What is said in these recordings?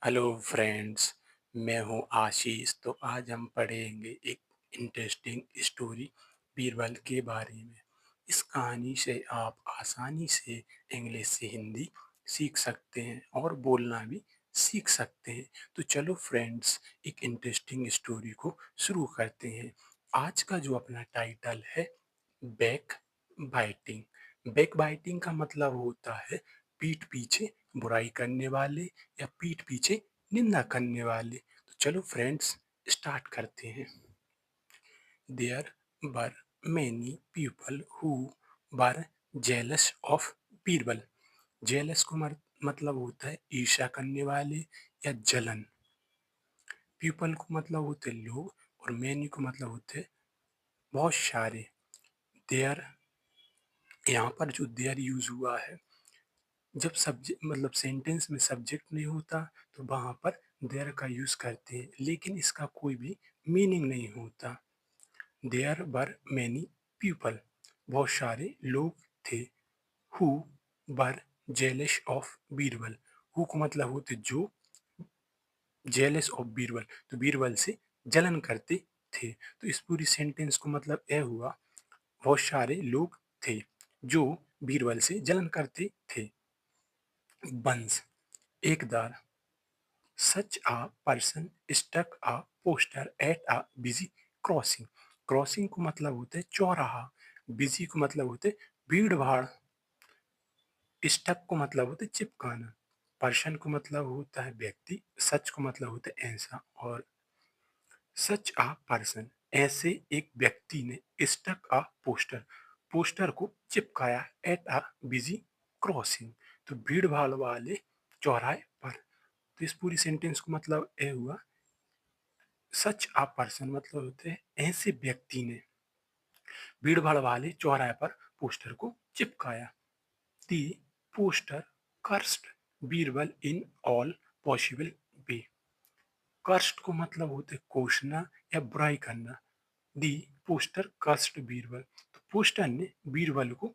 Hello friends. मैं हूँ आशीष। तो आज हम पढ़ेंगे एक इंटरेस्टिंग स्टोरी बीरबल के बारे में। इस कहानी से आप आसानी से इंग्लिश से हिंदी सीख सकते हैं और बोलना भी सीख सकते हैं। तो चलो फ्रेंड्स, एक इंटरेस्टिंग स्टोरी को शुरू करते हैं। आज का जो अपना टाइटल है, बैक बाइटिंग। बैक बाइटिंग का मतलब होता है पीठ पीछे बुराई करने वाले या पीठ पीछे निंदा करने वाले। तो चलो फ्रेंड्स, स्टार्ट करते हैं। There were many people who were jealous of Birbal. Jealous को मतलब होता है ईर्ष्या करने वाले या जलन। पीपल को मतलब होते लोग और मैनी को मतलब होते बहुत सारे। देयर, यहाँ पर जो देयर यूज हुआ है, जब सब्जेक्ट मतलब सेंटेंस में सब्जेक्ट नहीं होता तो वहाँ पर देयर का यूज करते हैं, लेकिन इसका कोई भी मीनिंग नहीं होता। देयर वर मैनी पीपल, बहुत सारे लोग थे। Who were jealous of Birbal. Who co मतलब होते जो, जेलस ऑफ बीरबल तो बीरबल से जलन करते थे। तो इस पूरी सेंटेंस को मतलब यह हुआ, बहुत सारे लोग थे जो बीरबल से जलन करते थे। बंस, एक दार। Such a person stuck a poster at a busy crossing. Crossing को मतलब होते चौराहा, बिजी को मतलब होते भीड़ भाड़, स्टक को मतलब होते चिपकाना, पर्सन को मतलब होता है व्यक्ति, सच को मतलब होते ऐसा, और सच आ पर्सन ऐसे एक व्यक्ति ने स्टक आ पोस्टर, पोस्टर को चिपकाया एट आ बिजी क्रॉसिंग, तो भीड़ भाड़ वाले चौराहे पर। तो इस पूरी सेंटेंस को मतलब ये हुआ, सच आ पर्सन मतलब होते हैं ऐसे व्यक्ति ने भीड़ भाड़ वाले चौराहे पर पोस्टर को चिपकाया। The poster cursed Birbal in all possible way. Cursed को मतलब होते कोसना या बुराई करना। दी पोस्टर कर्स्ड बीरबल, तो पोस्टर ने बीरबल को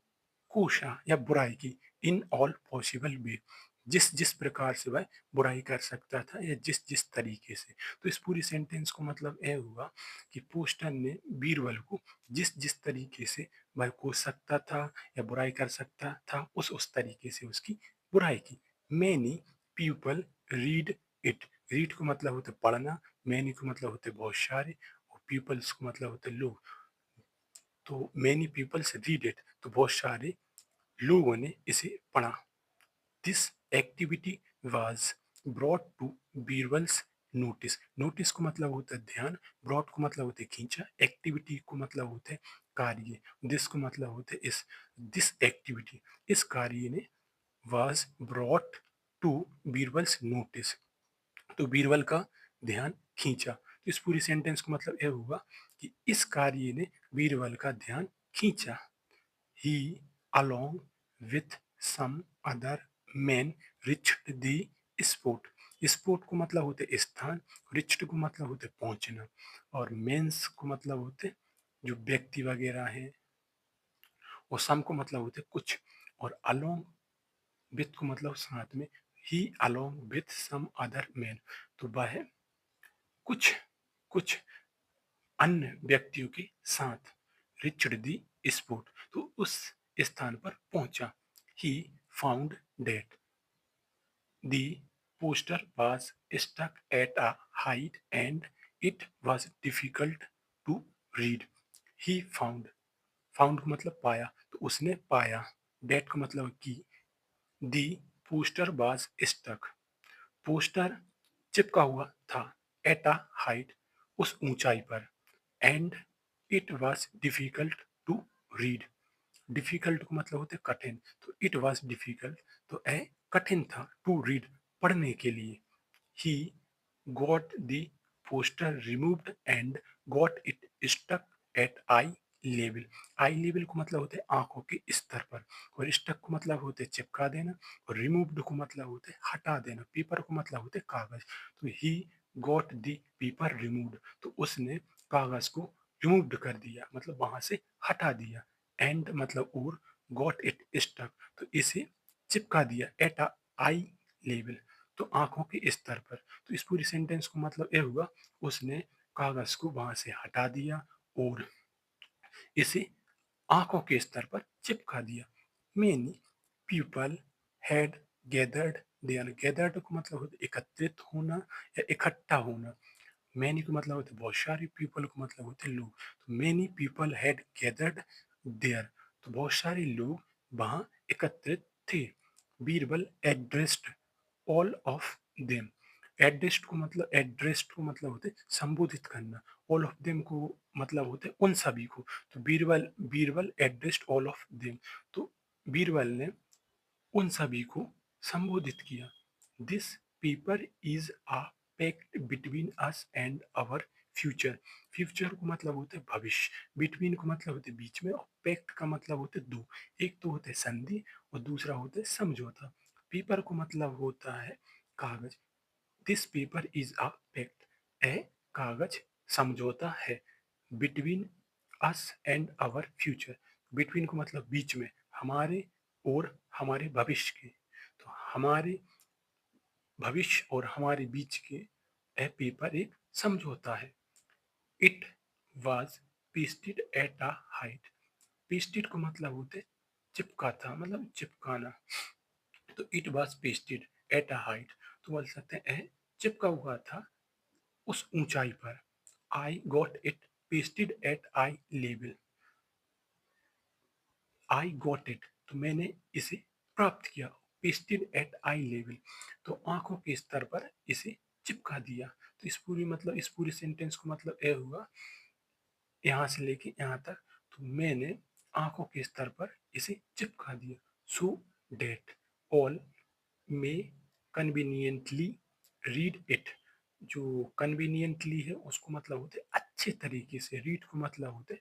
कोसा या बुराई की। इन ऑल पॉसिबल वे, जिस जिस प्रकार से वह बुराई कर सकता था या जिस जिस तरीके से। तो इस पूरी सेंटेंस को मतलब यह हुआ कि पोस्टर ने बीरबल को जिस जिस तरीके से वह कोस सकता था या बुराई कर सकता था, उस तरीके से उसकी बुराई की। Many people read it. Read को मतलब होते पढ़ना, मैनी को मतलब होते बहुत सारे, और पीपल्स को मतलब होते लोग। तो मैनी पीपल्स रीड इट, तो बहुत सारे लोगों ने इसे पढ़ा। This activity was brought to Birbal's notice. Notice को मतलब होता है ध्यान, ब्रॉट को मतलब होते खींचा, एक्टिविटी को मतलब होते कार्य, दिस को मतलब होते इस। दिस एक्टिविटी, इस कार्य ने was brought to Birbal's notice, तो बीरबल का ध्यान खींचा। तो इस पूरी सेंटेंस को मतलब यह हुआ कि इस कार्य ने बीरबल का ध्यान खींचा। He along with some other man reached the spot. Spot को मतलब होते स्थान, रिच्ड को मतलब होते पहुंचना, और मेंस को मतलब होते जो व्यक्ति वगैरह हैं, और सम को मतलब होते कुछ, और अलोंग विथ को मतलब साथ में। He along with some other man, तो वह कुछ कुछ अन्य व्यक्तियों के साथ रिचर्ड दी स्पोर्ट, तो उस स्थान पर पहुंचा। He found date the poster was stuck at a height and it was difficult to read. He found, found का मतलब पाया, तो उसने पाया, डेट का मतलब की। The poster was stuck, poster चिपका हुआ था, एट अ हाइट, उस ऊंचाई पर, and it was difficult to read. Difficult को मतलब होते कठिन, तो इट वॉज डिफिकल्ट, तो ए कठिन था, टू रीड पढ़ने के लिए। He got the poster removed and got it stuck at eye level. Eye level को मतलब होते आंखों के स्तर पर, और स्टक को मतलब होते चिपका देना, और रिमूव्ड को मतलब होते हटा देना, पेपर को मतलब होते कागज। तो he got the paper removed, तो उसने कागज को रिमूव्ड कर दिया, मतलब वहां से हटा दिया। एंड मतलब और, गॉट इट स्टक, तो इसे चिपका दिया एट अ आई लेवल, तो आँखों के स्तर पर। तो इस पूरी सेंटेंस को मतलब ये हुआ, उसने कागज़ को वहाँ से हटा दिया और इसे आँखों के स्तर पर चिपका दिया। Many people had gathered there. Gathered को मतलब होता है एकत्रित होना या इकट्ठा होना। मैनी को मतलब होता है बहुत सारे, पीपल को मतलब होते हैं लोग। तो many people had gathered there, तो बहुत सारे लोग वहाँ एकत्रित थे। Birbal addressed all of them. Addressed को मतलब होते हैं संबोधित करना, ऑल ऑफ देम को मतलब होते हैं उन सभी को। तो Birbal Birbal addressed all of them, तो बीरबल ने उन सभी को संबोधित किया। This paper is a pact between us and our future. Future को मतलब होते हैं भविष्य, बिटवीन को मतलब होते हैं बीच में, और पैक्ट का मतलब होते हैं दो। एक तो होते हैं संधि और दूसरा होता है समझौता। पेपर को मतलब होता है कागज। This paper is a pact, a कागज समझौता है। Between us and our future, between को मतलब बीच में, हमारे और हमारे भविष्य के। तो हमारे भविष्य और हमारे बीच के ए पेपर एक समझौता है। It was pasted eight a height. Pasted को मतलब होते चिपका था, मतलब चिपकाना। तो it was pasted eight a height, तो बोल सकते हैं चिपका हुआ था उस ऊंचाई पर। I got it pasted at eye level. I got it, तो मैंने इसे प्राप्त किया। पेस्टेड एट आई लेवल, तो आंखों के स्तर पर इसे चिपका दिया। तो इस पूरी सेंटेंस को मतलब यह हुआ, यहाँ से लेके यहाँ तक, तो मैंने आंखों के स्तर पर इसे चिपका दिया। So that all may conveniently read it. जो कन्वीनियंटली है उसको मतलब होते अच्छे तरीके से, रीड को मतलब होते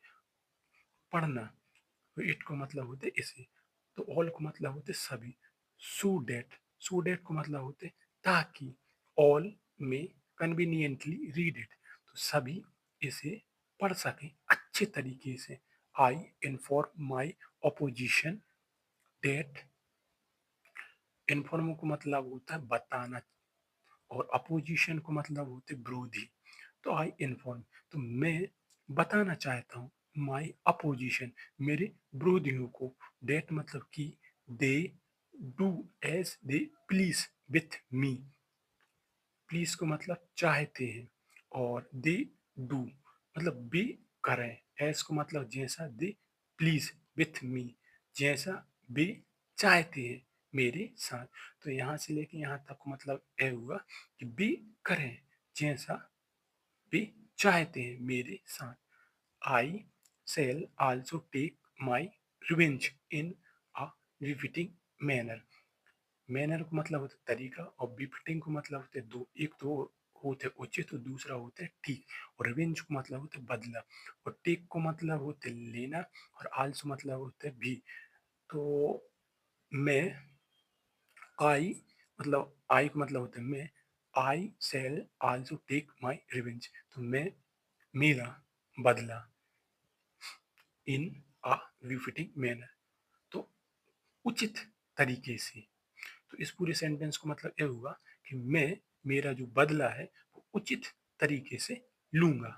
पढ़ना, इट को मतलब होते इसे, तो ऑल को मतलब होते सभी। सो डेट को मतलब होते ताकि, ऑल में कन्वीनियंटली रीड इट, तो सभी इसे पढ़ सकें अच्छे तरीके से। I inform my opposition date. Inform को मतलब होता है बताना, और अपोजिशन को मतलब होते विरोधी। तो आई इन्फॉर्म, तो मैं बताना चाहता हूँ, माई अपोजिशन, मेरे विरोधियों को। डेट मतलब कि they do as they please with me. Please को मतलब चाहते हैं, और दे डू मतलब वे करें। एज को मतलब जैसा, दे प्लीज विथ मी जैसा वे चाहते हैं मेरे साथ। तो यहाँ से लेके यहाँ तक मतलब यह हुआ कि वे करें जैसा वे चाहते हैं मेरे साथ। आई shall also take my revenge in a befitting manner। Manner को मतलब होता है तरीका, और बिफिटिंग को मतलब होता है दो, एक तो होते उचित और दूसरा होता है ठीक। और रिवेंज को मतलब होता है बदला, और टेक को मतलब होता है लेना, और आल्सो मतलब होता है भी। तो मैं, आई मतलब आई को मतलब होता है मैं, I shall also take my revenge, तो मैं मेरा बदला, इन अ बिफिटिंग मैनर, तो उचित तरीके से। तो इस पूरे सेंटेंस को मतलब यह हुआ कि मैं, मेरा जो बदला है वो उचित तरीके से लूंगा।